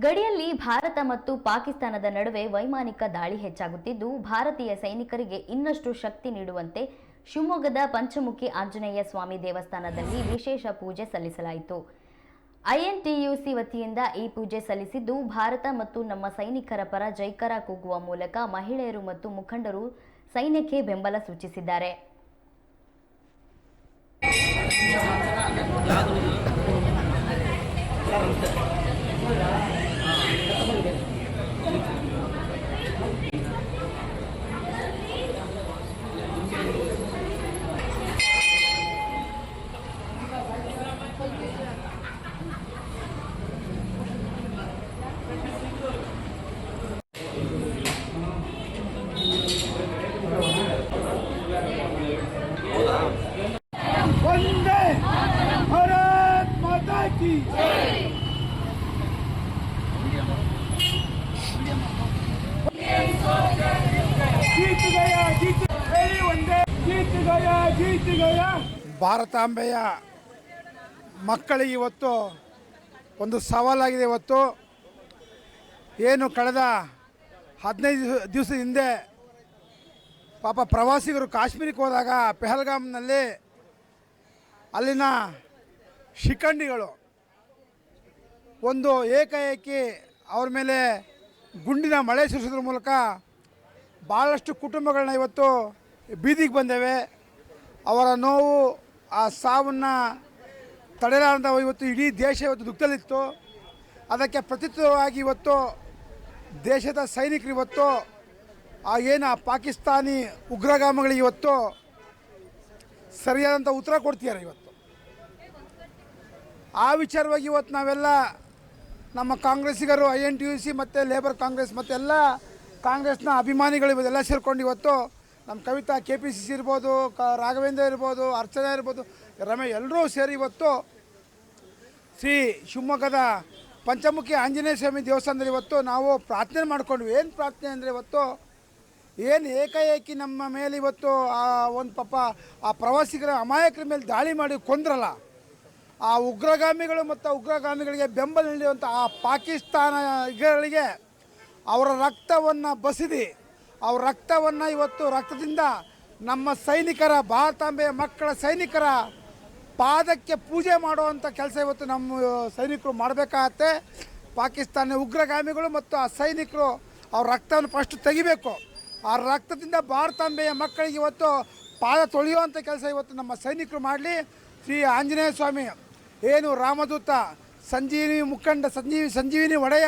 ಗಡಿಯಲ್ಲಿ ಭಾರತ ಮತ್ತು ಪಾಕಿಸ್ತಾನದ ನಡುವೆ ವೈಮಾನಿಕ ದಾಳಿ ಹೆಚ್ಚಾಗುತ್ತಿದ್ದು, ಭಾರತೀಯ ಸೈನಿಕರಿಗೆ ಇನ್ನಷ್ಟು ಶಕ್ತಿ ನೀಡುವಂತೆ ಶಿವಮೊಗ್ಗದ ಪಂಚಮುಖಿ ಆಂಜನೇಯ ಸ್ವಾಮಿ ದೇವಸ್ಥಾನದಲ್ಲಿ ವಿಶೇಷ ಪೂಜೆ ಸಲ್ಲಿಸಲಾಯಿತು. ಐಎನ್ಟಿಯುಸಿ ವತಿಯಿಂದ ಈ ಪೂಜೆ ಸಲ್ಲಿಸಿದ್ದು, ಭಾರತ ಮತ್ತು ನಮ್ಮ ಸೈನಿಕರ ಪರ ಜೈಕಾರ ಕೂಗುವ ಮೂಲಕ ಮಹಿಳೆಯರು ಮತ್ತು ಮುಖಂಡರು ಸೈನ್ಯಕ್ಕೆ ಬೆಂಬಲ ಸೂಚಿಸಿದ್ದಾರೆ. वंदे भारत माता की जीत गया जीत गया ಭಾರತಾಂಬೆಯ ಮಕ್ಕಳಿಗೆ ಇವತ್ತು ಒಂದು ಸವಾಲಾಗಿದೆ. ಇವತ್ತು ಏನು ಕಳೆದ 15 ದಿವಸದ ಹಿಂದೆ ಪಾಪ ಪ್ರವಾಸಿಗರು ಕಾಶ್ಮೀರಕ್ಕೆ ಹೋದಾಗ ಪೆಹಲ್ಗಾಮ್ನಲ್ಲಿ ಅಲ್ಲಿನ ಶಿಖಂಡಿಗಳು ಒಂದು ಏಕಾಏಕಿ ಅವ್ರ ಮೇಲೆ ಗುಂಡಿನ ಮಳೆ ಸುರಿಸೋದ್ರ ಮೂಲಕ ಭಾಳಷ್ಟು ಕುಟುಂಬಗಳನ್ನ ಇವತ್ತು ಬೀದಿಗೆ ಬಂದೇವೆ. ಅವರ ನೋವು, ಆ ಸಾವನ್ನು ತಡೆಯಲಾರದ ಇವತ್ತು ಇಡೀ ದೇಶ ಇವತ್ತು ದುಃಖದಲ್ಲಿತ್ತು. ಅದಕ್ಕೆ ಪ್ರತ್ಯುತ್ತರವಾಗಿ ಇವತ್ತು ದೇಶದ ಸೈನಿಕರು ಇವತ್ತು ಏನು ಪಾಕಿಸ್ತಾನಿ ಉಗ್ರಗಾಮಿಗಳಿಗೆ ಇವತ್ತು ಸರಿಯಾದಂಥ ಉತ್ತರ ಕೊಡ್ತಿದ್ದಾರೆ. ಇವತ್ತು ಆ ವಿಚಾರವಾಗಿ ಇವತ್ತು ನಾವೆಲ್ಲ ನಮ್ಮ ಕಾಂಗ್ರೆಸ್ಸಿಗರು INTUC ಮತ್ತು ಲೇಬರ್ ಕಾಂಗ್ರೆಸ್ ಮತ್ತು ಎಲ್ಲ ಕಾಂಗ್ರೆಸ್ನ ಅಭಿಮಾನಿಗಳು ಇವತ್ತೆಲ್ಲ ಸೇರಿಕೊಂಡು ಇವತ್ತು ನಮ್ಮ ಕವಿತಾ KPCC ಇರ್ಬೋದು, ರಾಘವೇಂದ್ರ ಇರ್ಬೋದು, ಅರ್ಚನಾ ಇರ್ಬೋದು, ರಮೇಶ್ ಎಲ್ಲರೂ ಸೇರಿ ಇವತ್ತು ಶ್ರೀ ಶಿವಮೊಗ್ಗದ ಪಂಚಮುಖಿ ಆಂಜನೇಯ ಸ್ವಾಮಿ ದೇವಸ್ಥಾನದಲ್ಲಿ ಇವತ್ತು ನಾವು ಪ್ರಾರ್ಥನೆ ಮಾಡ್ಕೊಂಡ್ವಿ. ಏನು ಪ್ರಾರ್ಥನೆ ಅಂದರೆ ಇವತ್ತು ಏನು ಏಕಾಏಕಿ ನಮ್ಮ ಮೇಲೆ ಇವತ್ತು ಒಂದು ಪಾಪ ಆ ಪ್ರವಾಸಿಗರ ಅಮಾಯಕರ ಮೇಲೆ ದಾಳಿ ಮಾಡಿ ಕೊಂದ್ರಲ್ಲ, ಆ ಉಗ್ರಗಾಮಿಗಳು ಮತ್ತು ಉಗ್ರಗಾಮಿಗಳಿಗೆ ಬೆಂಬಲ ನೀಡುವಂಥ ಆ ಪಾಕಿಸ್ತಾನಿಗಳಿಗೆ ಅವರ ರಕ್ತವನ್ನು ಬಸಿದಿ, ಅವ್ರ ರಕ್ತವನ್ನು ಇವತ್ತು ರಕ್ತದಿಂದ ನಮ್ಮ ಸೈನಿಕರ, ಭಾರತಾಂಬೆಯ ಮಕ್ಕಳ ಸೈನಿಕರ ಪಾದಕ್ಕೆ ಪೂಜೆ ಮಾಡುವಂಥ ಕೆಲಸ ಇವತ್ತು ನಮ್ಮ ಸೈನಿಕರು ಮಾಡಬೇಕಾಗತ್ತೆ. ಪಾಕಿಸ್ತಾನ ಉಗ್ರಗಾಮಿಗಳು ಮತ್ತು ಆ ಸೈನಿಕರು ಅವ್ರ ರಕ್ತವನ್ನು ಫಸ್ಟ್ ತೆಗಿಬೇಕು. ಆ ರಕ್ತದಿಂದ ಭಾರತಾಂಬೆಯ ಮಕ್ಕಳಿಗೆ ಇವತ್ತು ಪಾದ ತೊಳೆಯುವಂಥ ಕೆಲಸ ಇವತ್ತು ನಮ್ಮ ಸೈನಿಕರು ಮಾಡಲಿ. ಶ್ರೀ ಆಂಜನೇಯ ಸ್ವಾಮಿ ಏನು ರಾಮದೂತ ಸಂಜೀವಿನಿ ಮುಖಂಡ ಸಂಜೀವಿನಿ ಒಡೆಯ